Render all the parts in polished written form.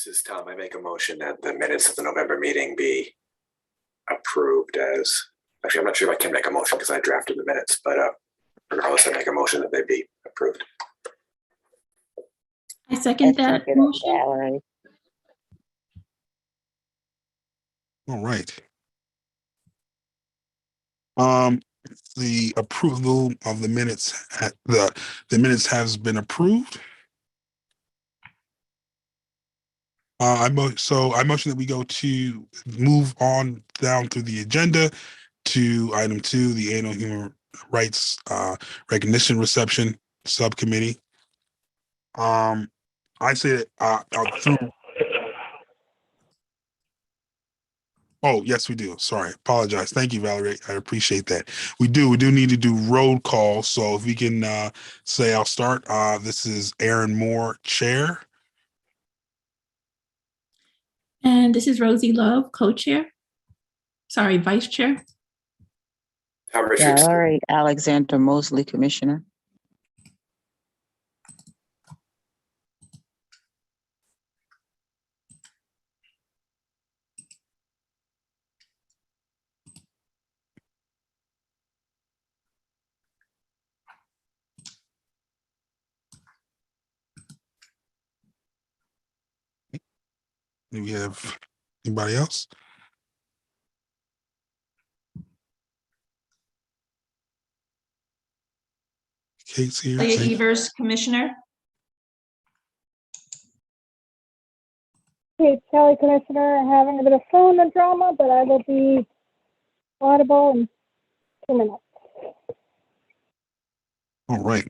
This is Tom. I make a motion that the minutes of the November meeting be approved as, actually, I'm not sure if I can make a motion because I drafted the minutes, but regardless, I make a motion that they be approved. I second that motion. Valerie. All right. The approval of the minutes, the minutes has been approved. I motion that we go to move on down through the agenda to item 2, the annual human rights recognition reception subcommittee. I say that oh, yes, we do. Sorry, apologize. Thank you, Valerie. I appreciate that. We do need to do roll call. So if we can say, I'll start. This is Aaron Moore, chair. And this is Rosie Love, co-chair. Sorry, vice chair. Tom Richards. Valerie Alexander Mosley, commissioner. Do we have anybody else? Kate's here. Leah Evers, commissioner. Kate Kelly, commissioner, having a bit of phone drama, but I will be audible in 2 minutes. All right.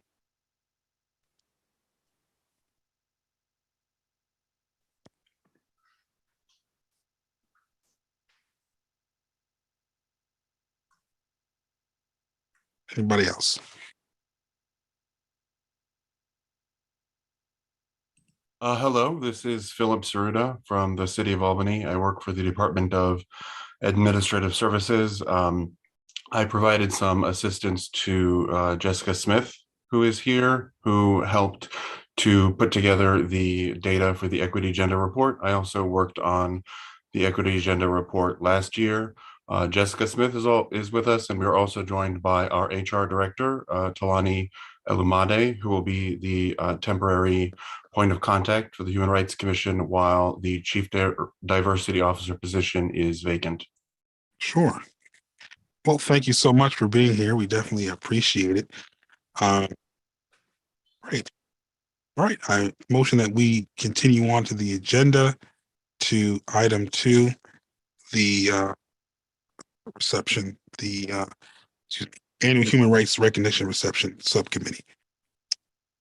Anybody else? Hello, this is Philip Saruda from the City of Albany. I work for the Department of Administrative Services. I provided some assistance to Jessica Smith, who is here, who helped to put together the data for the Equity Agenda Report. I also worked on the Equity Agenda Report last year. Jessica Smith is with us, and we're also joined by our HR Director, Talani Elumade, who will be the temporary point of contact for the Human Rights Commission while the Chief Diversity Officer position is vacant. Sure. Well, thank you so much for being here. We definitely appreciate it. Great. All right. I motion that we continue on to the agenda to item 2, the reception, the annual human rights recognition reception subcommittee.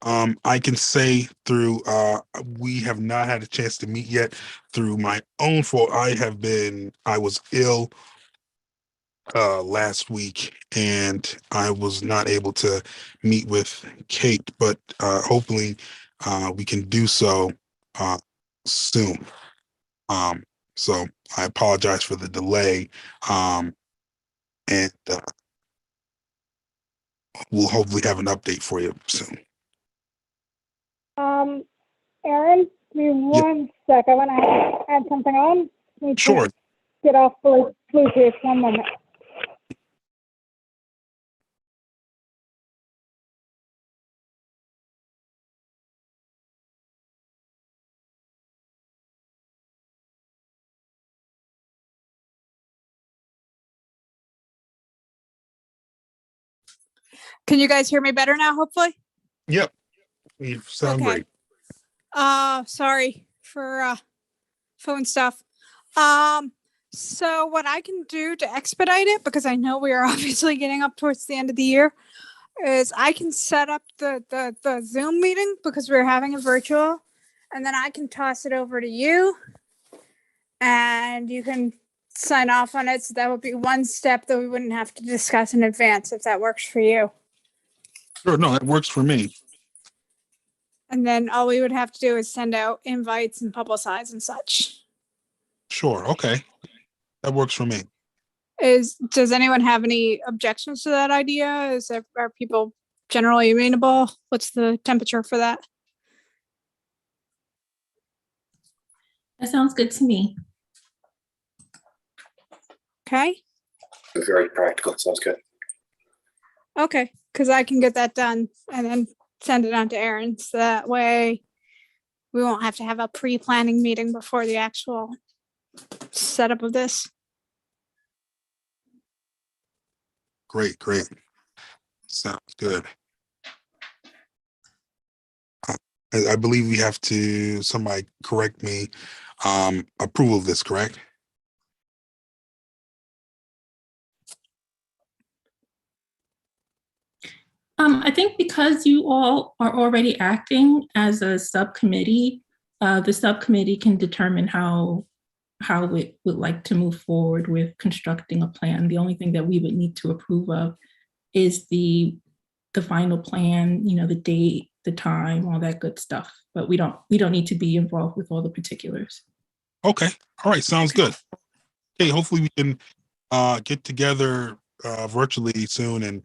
I can say through we have not had a chance to meet yet through my own fault. I was ill last week and I was not able to meet with Kate, but hopefully we can do so soon. So I apologize for the delay, and we'll hopefully have an update for you soon. Aaron, give me one sec. I want to add something on. Sure. Get off Bluetooth. 1 moment. Can you guys hear me better now, hopefully? Yep. You sound Okay. great. Sorry for phone stuff. So what I can do to expedite it, because I know we are obviously getting up towards the end of the year, is I can set up the Zoom meeting because we're having a virtual, and then I can toss it over to you and you can sign off on it. So that would be one step that we wouldn't have to discuss in advance if that works for you. Sure. No, that works for me. And then all we would have to do is send out invites and publicize and such. Sure. Okay. That works for me. Does anyone have any objections to that idea? Are people generally amenable? What's the temperature for that? That sounds good to me. Okay. Very practical. Sounds good. Okay. Because I can get that done and then send it on to Aaron. So that way we won't have to have a pre-planning meeting before the actual setup of this. Great, great. Sounds good. I believe we have to, somebody correct me, approval of this, correct? I think because you all are already acting as a subcommittee, the subcommittee can determine how it would like to move forward with constructing a plan. The only thing that we would need to approve of is the final plan, the date, the time, all that good stuff. But we don't need to be involved with all the particulars. Okay, all right, sounds good. Okay, hopefully we can get together virtually soon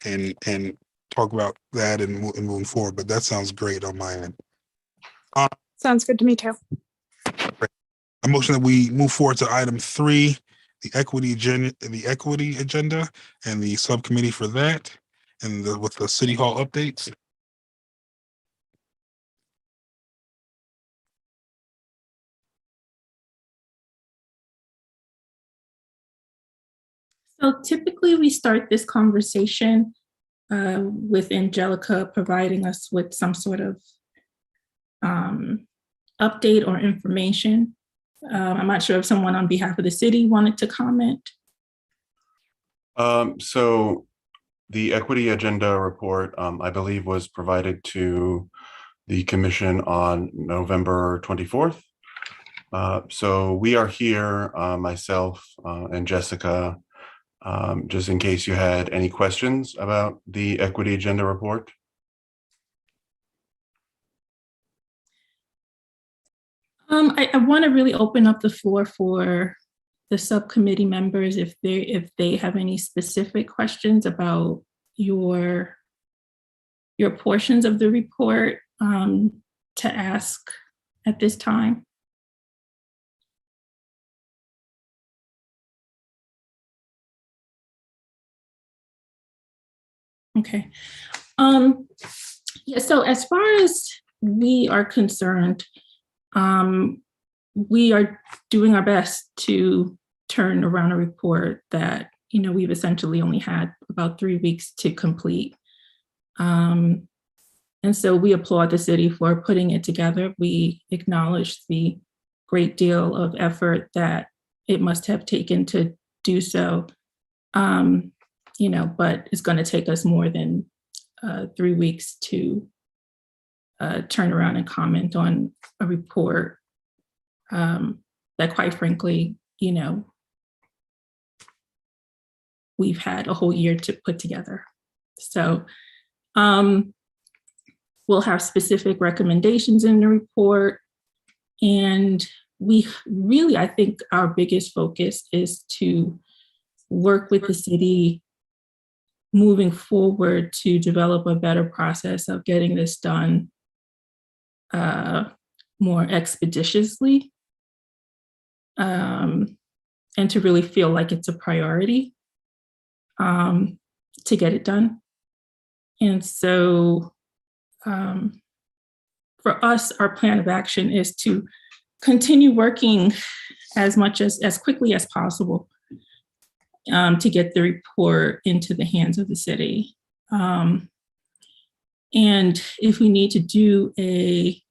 and talk about that and moving forward. But that sounds great on my end. Sounds good to me too. A motion that we move forward to item 3, the equity agenda, and the subcommittee for that, and with the city hall updates. So typically we start this conversation with Angelica providing us with some sort of update or information. I'm not sure if someone on behalf of the city wanted to comment. So the equity agenda report, I believe, was provided to the commission on November 24th. So we are here, myself and Jessica, just in case you had any questions about the equity agenda report. I want to really open up the floor for the subcommittee members if they have any specific questions about your portions of the report to ask at this time. Okay. Yeah, so as far as we are concerned, we are doing our best to turn around a report that, we've essentially only had about 3 weeks to complete. And so we applaud the city for putting it together. We acknowledge the great deal of effort that it must have taken to do so. But it's going to take us more than 3 weeks to turn around and comment on a report that, quite frankly, we've had a whole year to put together. So we'll have specific recommendations in the report. And we really, I think our biggest focus is to work with the city moving forward to develop a better process of getting this done more expeditiously, and to really feel like it's a priority to get it done. And so for us, our plan of action is to continue working as quickly as possible to get the report into the hands of the city. And if we need to do a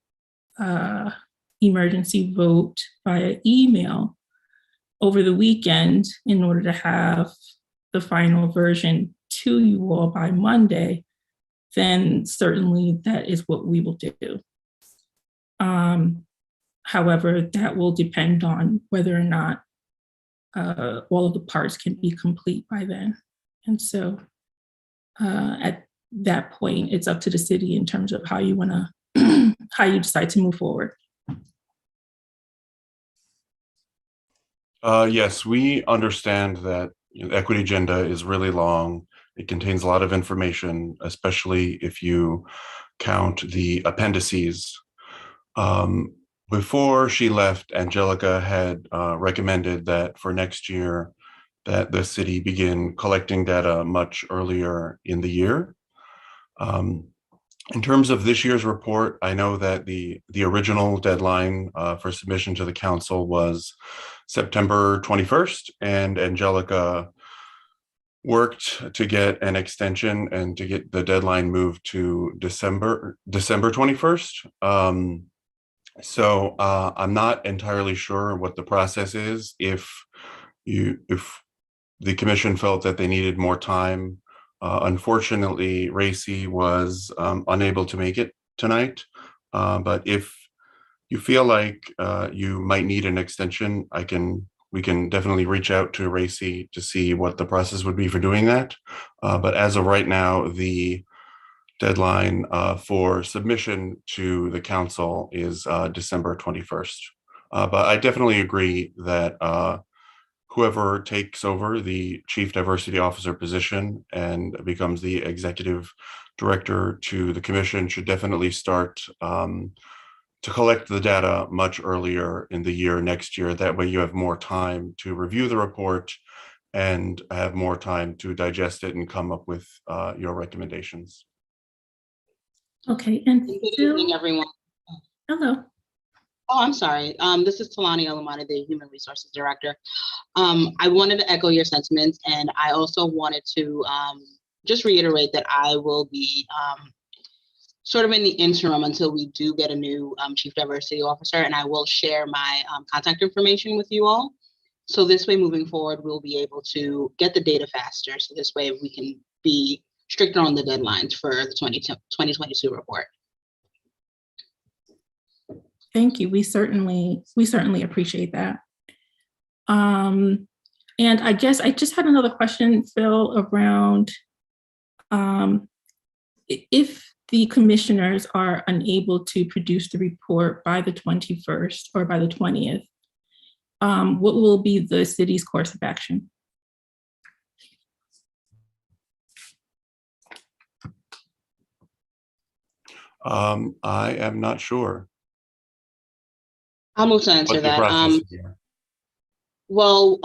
emergency vote via email over the weekend in order to have the final version to you all by Monday, then certainly that is what we will do. However, that will depend on whether or not all of the parts can be complete by then. And so at that point, it's up to the city in terms of how you want to, how you decide to move forward. Yes, we understand that the equity agenda is really long. It contains a lot of information, especially if you count the appendices. before she left, Angelica had recommended that for next year, that the city begin collecting data much earlier in the year. In terms of this year's report, I know that the original deadline for submission to the council was September 21st, and Angelica worked to get an extension and to get the deadline moved to December 21st. So I'm not entirely sure what the process is. If the commission felt that they needed more time, unfortunately, Racy was unable to make it tonight. But if you feel like you might need an extension, we can definitely reach out to Racy to see what the process would be for doing that. But as of right now, the deadline for submission to the council is December 21st. But I definitely agree that whoever takes over the Chief Diversity Officer position and becomes the executive director to the commission should definitely start to collect the data much earlier in the year next year. That way you have more time to review the report and have more time to digest it and come up with your recommendations. Okay, and Good Phil, evening, everyone. hello. Oh, I'm sorry. This is Talani Alamani, the Human Resources Director. I wanted to echo your sentiments, and I also wanted to just reiterate that I will be sort of in the interim until we do get a new Chief Diversity Officer, and I will share my contact information with you all. So this way, moving forward, we'll be able to get the data faster. So this way we can be stricter on the deadlines for the 2022 report. Thank you. We certainly appreciate that. And I guess I just had another question, Phil, around if the commissioners are unable to produce the report by the 21st or by the 20th, what will be the city's course of action? I am not sure. I'll move to answer What the that. process is here. Well,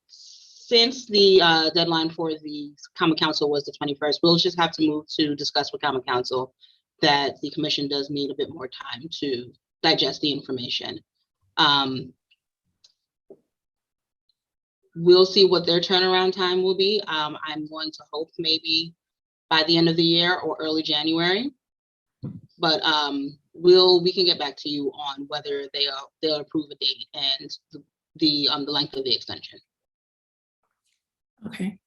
since the deadline for the Common Council was the 21st, we'll just have to move to discuss with Common Council that the commission does need a bit more time to digest the information. We'll see what their turnaround time will be. I'm going to hope maybe by the end of the year or early January. But we can get back to you on whether they'll approve a date and the length of the extension. Okay,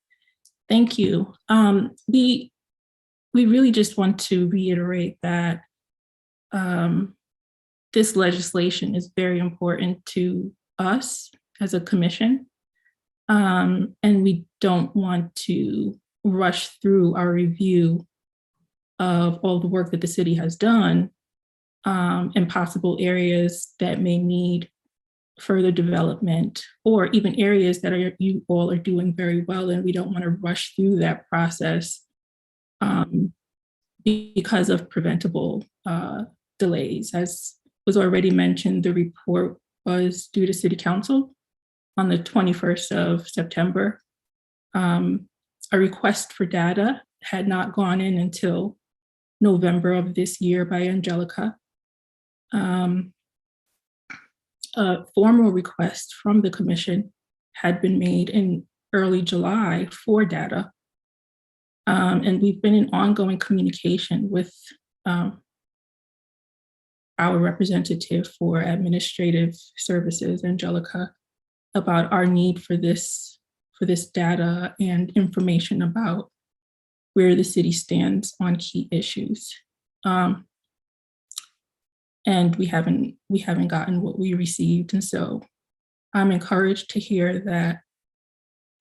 thank you. We really just want to reiterate that this legislation is very important to us as a commission, and we don't want to rush through our review of all the work that the city has done and possible areas that may need further development, or even areas that you all are doing very well, and we don't want to rush through that process because of preventable delays. As was already mentioned, the report was due to City Council on the 21st of September. A request for data had not gone in until November of this year by Angelica. A formal request from the commission had been made in early July for data. And we've been in ongoing communication with our representative for administrative services, Angelica, about our need for this data and information about where the city stands on key issues. And we haven't gotten what we received. And so I'm encouraged to hear that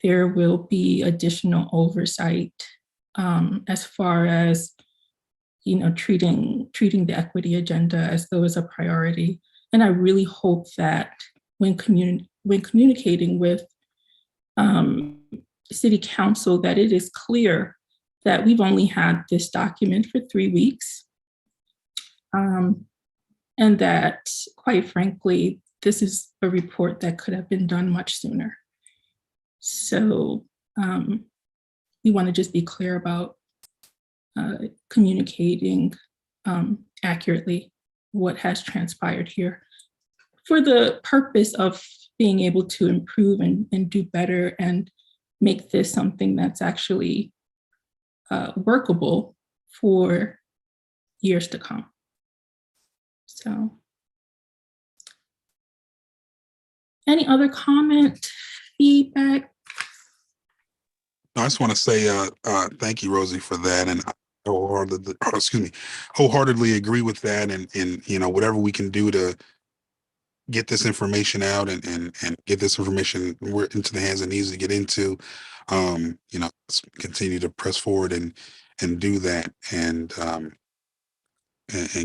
there will be additional oversight as far as, treating the equity agenda as though it's a priority. And I really hope that when communicating with City Council, that it is clear that we've only had this document for 3 weeks. and that, quite frankly, this is a report that could have been done much sooner. So we want to just be clear about communicating accurately what has transpired here for the purpose of being able to improve and do better and make this something that's actually workable for years to come. So, any other comment, feedback? I just want to say thank you, Rosie, for that, and I wholeheartedly agree with that, and you know, whatever we can do to get this information out and get this information into the hands it needs to get into, you know, let's continue to press forward and do that and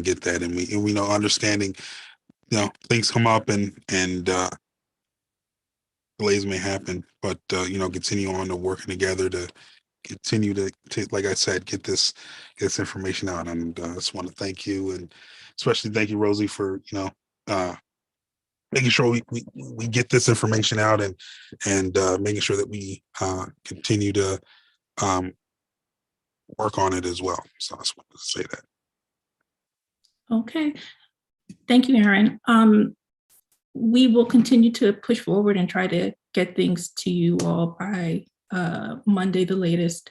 get that, and we know, understanding, you know, things come up and delays may happen, but you know, continue on to working together to continue to like I said, get this information out. And I just want to thank you, and especially thank you, Rosie, for, you know, making sure we get this information out and making sure that we continue to work on it as well. So I just wanted to say that. Okay, thank you, Aaron. We will continue to push forward and try to get things to you all by Monday, the latest.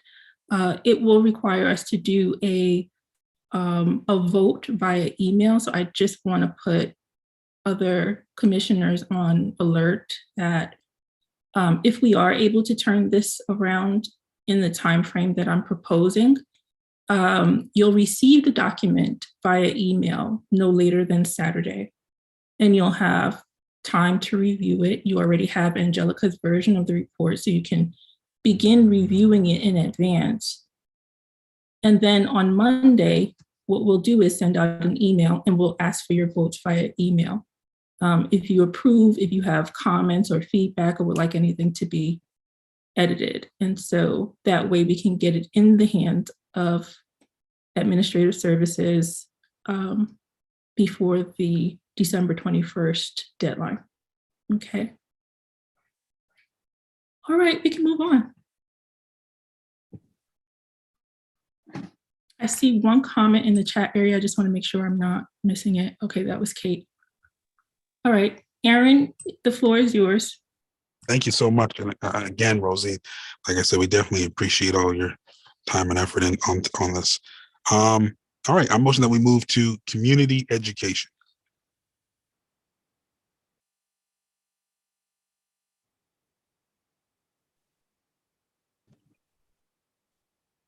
It will require us to do a vote via email. So I just want to put other commissioners on alert that if we are able to turn this around in the time frame that I'm proposing, you'll receive the document via email no later than Saturday, and you'll have time to review it. You already have Angelica's version of the report, so you can begin reviewing it in advance. And then on Monday, what we'll do is send out an email and we'll ask for your votes via email. If you approve, if you have comments or feedback or would like anything to be edited. And so that way we can get it in the hands of administrative services before the December 21st deadline. Okay. All right, we can move on. I see one comment in the chat area. I just want to make sure I'm not missing it. Okay, that was Kate. All right, Aaron, the floor is yours. Thank you so much. And again, Rosie, like I said, we definitely appreciate all your time and effort on this. All right, I motion that we move to community education.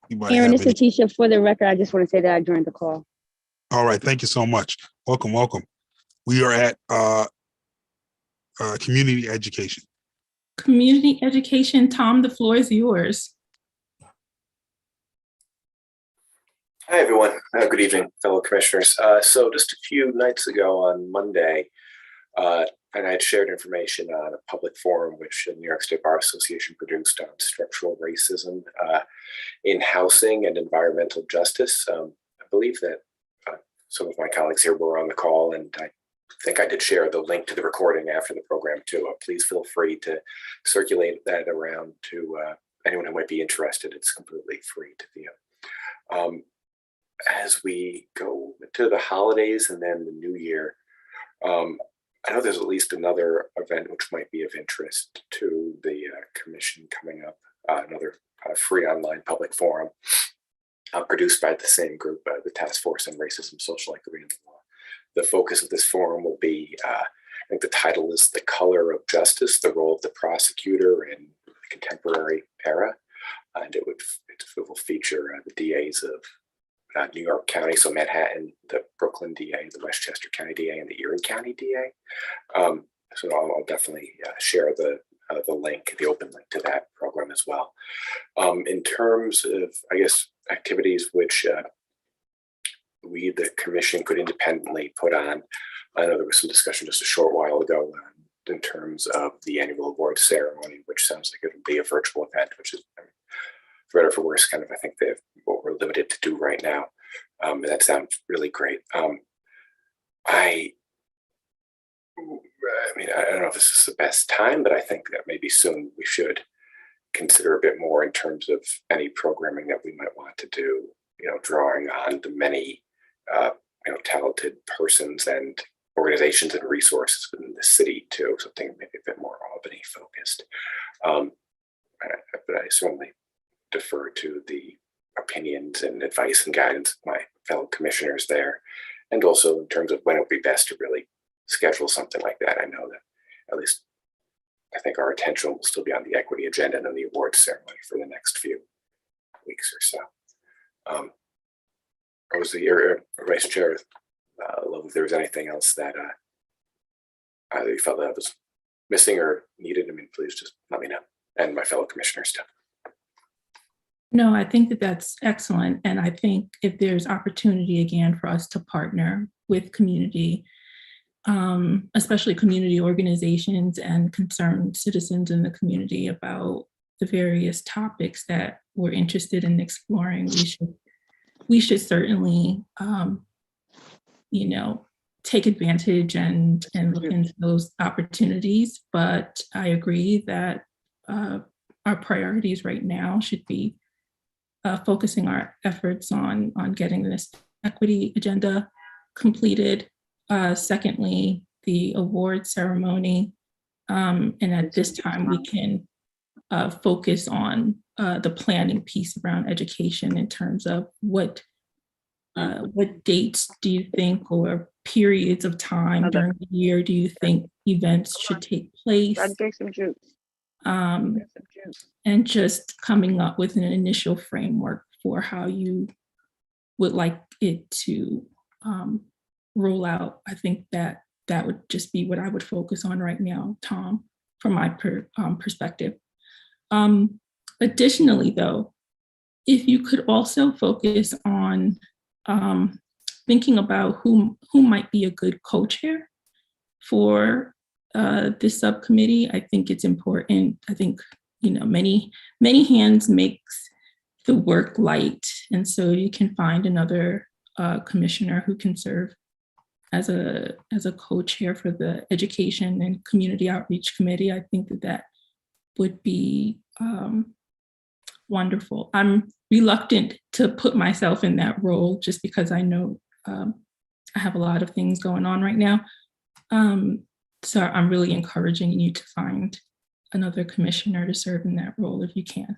Anybody Aaron, have this is Tisha. For the record, I just want to say that I joined the call. All right, thank you so much. Welcome, welcome. We are at community education. Community education, Tom, the floor is yours. Hi, everyone. Good evening, fellow commissioners. So just a few nights ago on Monday, and I had shared information on a public forum which the New York State Bar Association produced on structural racism in housing and environmental justice. I believe that some of my colleagues here were on the call, and I think I did share the link to the recording after the program too. Please feel free to circulate that around to anyone who might be interested. It's completely free to view. As we go to the holidays and then the new year, I know there's at least another event which might be of interest to the commission coming up, another free online public forum produced by the same group, the Task Force on Racism, Social Equity, and Law. The focus of this forum will be, I think the title is The Color of Justice, the Role of the Prosecutor in the Contemporary Era. And it will feature the DAs of New York County, so Manhattan, the Brooklyn DA, the Westchester County DA, and the Erie County DA. So I'll definitely share the link, the open link to that program as well. In terms of, I guess, activities which we, the commission, could independently put on, I know there was some discussion just a short while ago in terms of the annual award ceremony, which sounds like it will be a virtual event, which is, for better or for worse, kind of, I think what we're limited to do right now. And that sounds really great. I mean, I don't know if this is the best time, but I think that maybe soon we should consider a bit more in terms of any programming that we might want to do, drawing on the many, talented persons and organizations and resources within the city too, something maybe a bit more Albany focused. But I certainly defer to the opinions and advice and guidance of my fellow commissioners there. And also in terms of when it would be best to really schedule something like that. I know that at least I think our attention will still be on the equity agenda and then the awards ceremony for the next few weeks or so. I was the Vice Chair. If there was anything else that either you felt that was missing or needed, I mean, please just let me know, and my fellow commissioners too. No, I think that that's excellent. And I think if there's opportunity again for us to partner with community, especially community organizations and concerned citizens in the community about the various topics that we're interested in exploring, we should certainly, take advantage and look into those opportunities. But I agree that our priorities right now should be focusing our efforts on getting this equity agenda completed. Secondly, the award ceremony. And at this time, we can focus on the planning piece around education in terms of what dates do you think, or periods of time during the year do you think events should take place? And just coming up with an initial framework for how you would like it to roll out. I think that would just be what I would focus on right now, Tom, from my perspective. Additionally, though, if you could also focus on thinking about who might be a good co-chair for this subcommittee, I think it's important. I think, many hands makes the work light. And so you can find another commissioner who can serve as a co-chair for the Education and Community Outreach Committee. I think that would be wonderful. I'm reluctant to put myself in that role just because I know I have a lot of things going on right now. So I'm really encouraging you to find another commissioner to serve in that role if you can.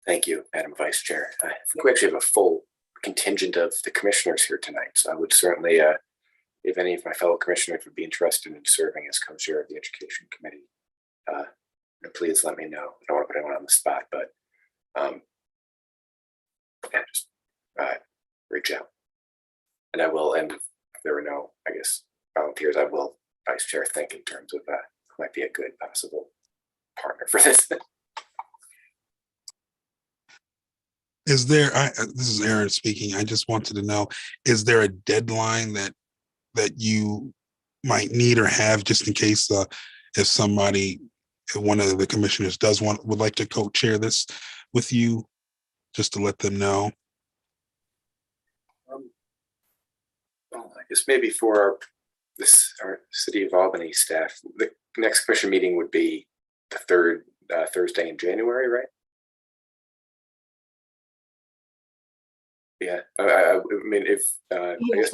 Thank you, Madam Vice Chair. I think we actually have a full contingent of the commissioners here tonight. So I would certainly, if any of my fellow commissioners would be interested in serving as co-chair of the Education Committee, please let me know. I don't want to put anyone on the spot, but just reach out. And I will, and if there are no, volunteers, I will, Vice Chair, think in terms of who might be a good possible partner for this. Is there, this is Aaron speaking, I just wanted to know, is there a deadline that you might need or have, just in case if one of the commissioners would like to co-chair this with you, just to let them know? Well, I guess maybe for our City of Albany staff, the next commission meeting would be the third Thursday in January, right? Yeah, I mean, if I guess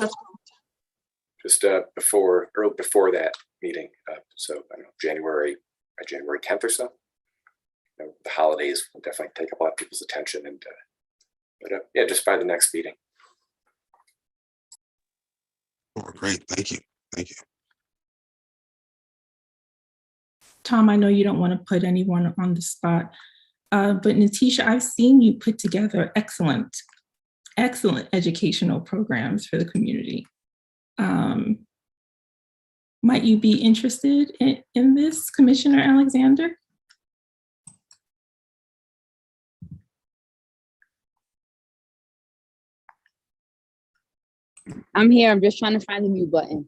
just before that meeting, so I don't know, January 10th or so. The holidays will definitely take up a lot of people's attention, and yeah, just by the next meeting. Oh, great, thank you. Tom, I know you don't want to put anyone on the spot, but Natisha, I've seen you put together excellent educational programs for the community. Might you be interested in this, Commissioner Alexander? I'm here. I'm just trying to find the mute button.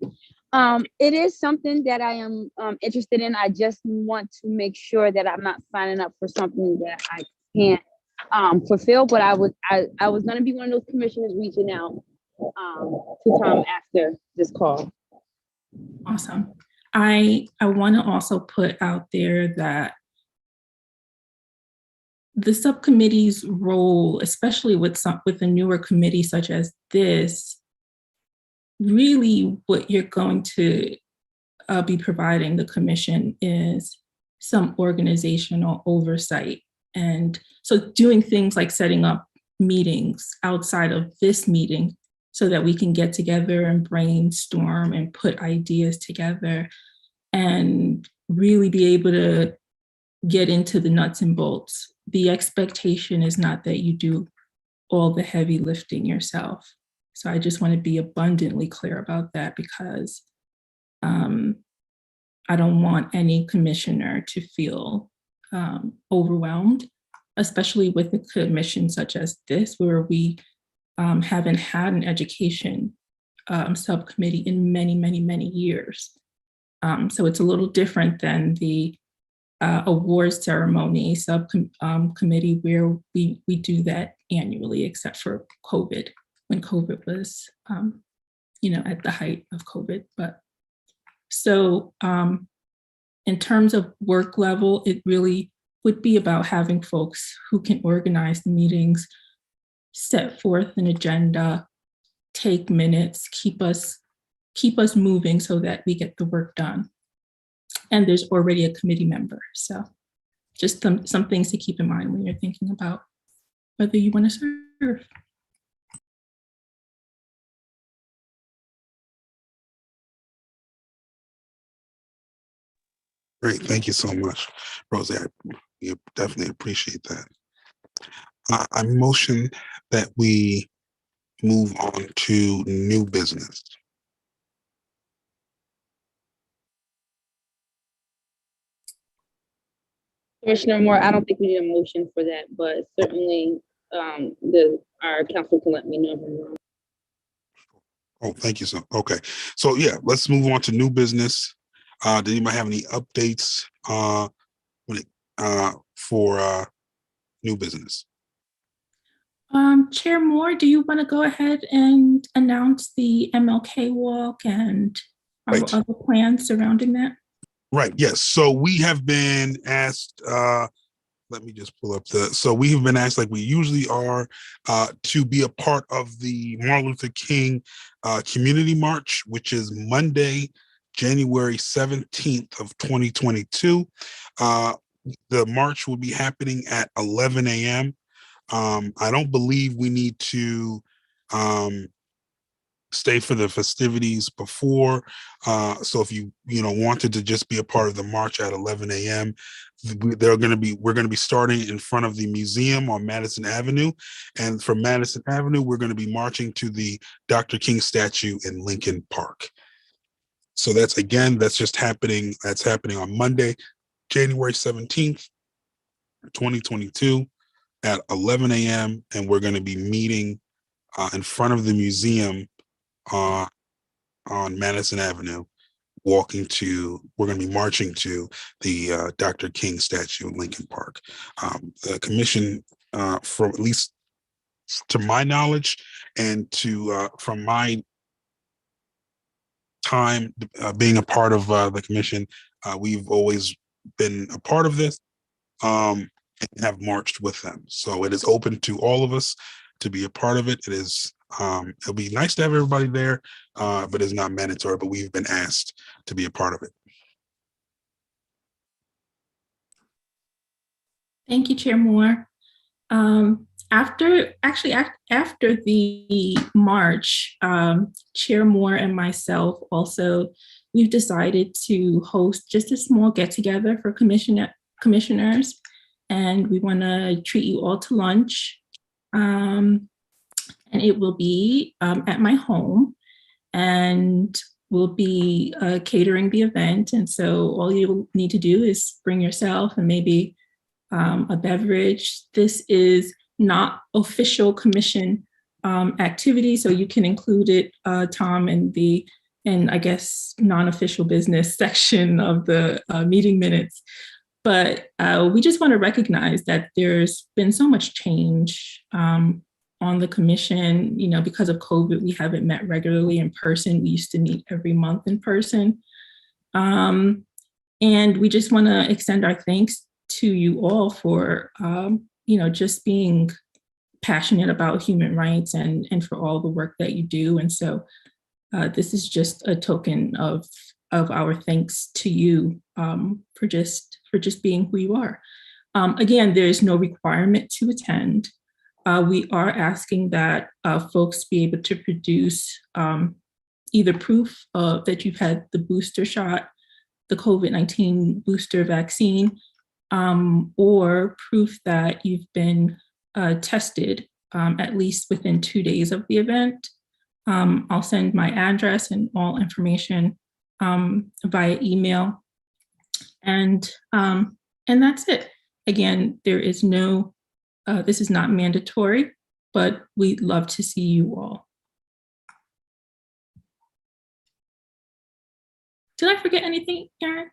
It is something that I am interested in. I just want to make sure that I'm not signing up for something that I can't fulfill. But I was going to be one of those commissioners reaching out to Tom after this call. Awesome. I want to also put out there that the subcommittee's role, especially with a newer committee such as this, really what you're going to be providing the commission is some organizational oversight. And so doing things like setting up meetings outside of this meeting so that we can get together and brainstorm and put ideas together and really be able to get into the nuts and bolts. The expectation is not that you do all the heavy lifting yourself. So I just want to be abundantly clear about that, because I don't want any commissioner to feel overwhelmed, especially with a commission such as this, where we haven't had an education subcommittee in many, many, many years. So it's a little different than the awards ceremony subcommittee, where we do that annually, except for COVID, when COVID was, at the height of COVID. But so in terms of work level, it really would be about having folks who can organize the meetings, set forth an agenda, take minutes, keep us moving so that we get the work done. And there's already a committee member. So just some things to keep in mind when you're thinking about whether you want to serve. Great, thank you so much, Rosie. We definitely appreciate that. I motion that we move on to new business. Commissioner Moore, I don't think we need a motion for that, but certainly our council can let me know if I'm wrong. Oh, thank you. Okay. So yeah, let's move on to new business. Did anybody have any updates for new business? Chair Moore, do you want to go ahead and announce the MLK walk and our Right. other plans surrounding that? Right. Yes. So we have been asked, let me just pull up so we have been asked, like we usually are, to be a part of the Martin Luther King Community March, which is Monday, January 17th of 2022. The march will be happening at 11 a.m. I don't believe we need to stay for the festivities before. So if you wanted to just be a part of the march at 11 a.m., we're going to be starting in front of the museum on Madison Avenue. And from Madison Avenue, we're going to be marching to the Dr. King statue in Lincoln Park. So that's happening on Monday, January 17th, 2022 at 11 a.m. And we're going to be meeting in front of the museum on Madison Avenue, we're going to be marching to the Dr. King statue in Lincoln Park. The commission, from at least to my knowledge and from my time being a part of the commission, we've always been a part of this and have marched with them. So it is open to all of us to be a part of it. It'll be nice to have everybody there, but it's not mandatory, but we've been asked to be a part of it. Thank you, Chair Moore. After the March, Chair Moore and myself also, we've decided to host just a small get-together for commissioners, and we want to treat you all to lunch. And it will be at my home, and we'll be catering the event. And so all you need to do is bring yourself and maybe a beverage. This is not official commission activity, so you can include it, Tom, in I guess, non-official business section of the meeting minutes. But we just want to recognize that there's been so much change on the commission. You know, because of COVID, we haven't met regularly in person. We used to meet every month in person. And we just want to extend our thanks to you all for, you know, just being passionate about human rights and for all the work that you do. And so this is just a token of our thanks to you for just being who you are. Again, there is no requirement to attend. We are asking that folks be able to produce either proof that you've had the booster shot, the COVID-19 booster vaccine, or proof that you've been tested at least within 2 days of the event. I'll send my address and all information via email. And that's it. Again, there is no, this is not mandatory, but we'd love to see you all. Did I forget anything, Aaron?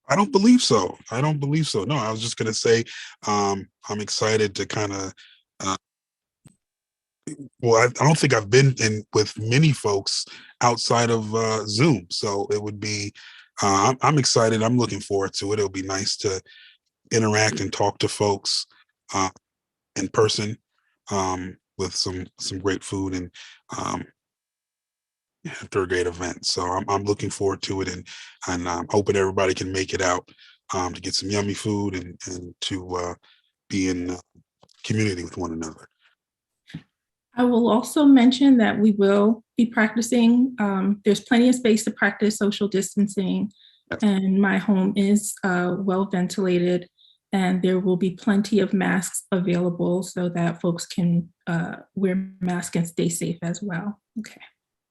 I don't believe so. I don't believe so. No, I was just going to say, I'm excited to kind of, well, I don't think I've been in with many folks outside of Zoom. So it would be, I'm excited. I'm looking forward to it. It'll be nice to interact and talk to folks in person with some great food and after a great event. So I'm looking forward to it, and I'm hoping everybody can make it out to get some yummy food and to be in community with one another. I will also mention that we will be practicing. There's plenty of space to practice social distancing, and my home is well ventilated, and there will be plenty of masks available so that folks can wear masks and stay safe as well. Okay.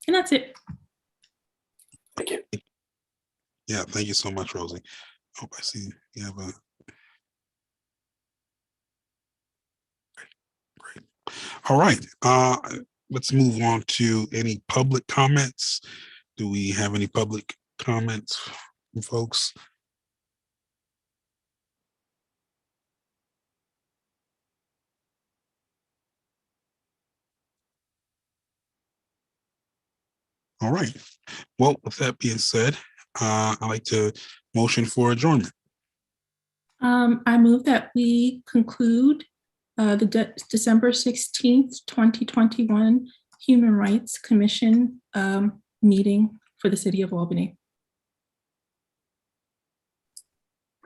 And that's it. Thank you. Yeah, thank you so much, Rosie. Oh, I see you have a great. All right. Let's move on to any public comments. Do we have any public comments from folks? All right. Well, with that being said, I'd like to motion for adjournment. I move that we conclude the December 16th, 2021 Human Rights Commission meeting for the City of Albany.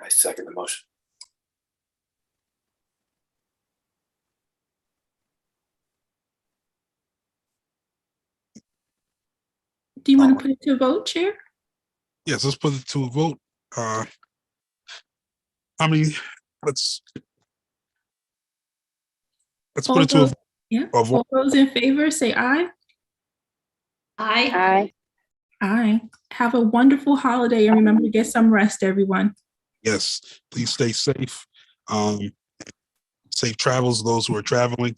I second the motion. Do you want to put it to a vote, Chair? Yes, let's put it to a vote. I mean, let's put it to a vote. Yeah. All those in favor, say aye. Aye. Aye. Aye. Have a wonderful holiday and remember to get some rest, everyone. Yes, please stay safe. Safe travels, those who are traveling,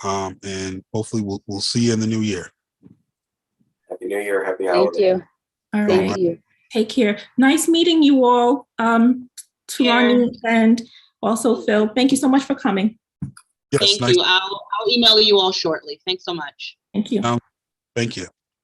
and hopefully we'll see you in the new year. Happy New Year. Happy Thank holiday. you. All right. Thank you. Take care. Nice meeting you all. Tulani and also Phil. Thank you so much for coming. Yes, Thank you. I'll email you all shortly. Thanks so much. Thank you. Thank you.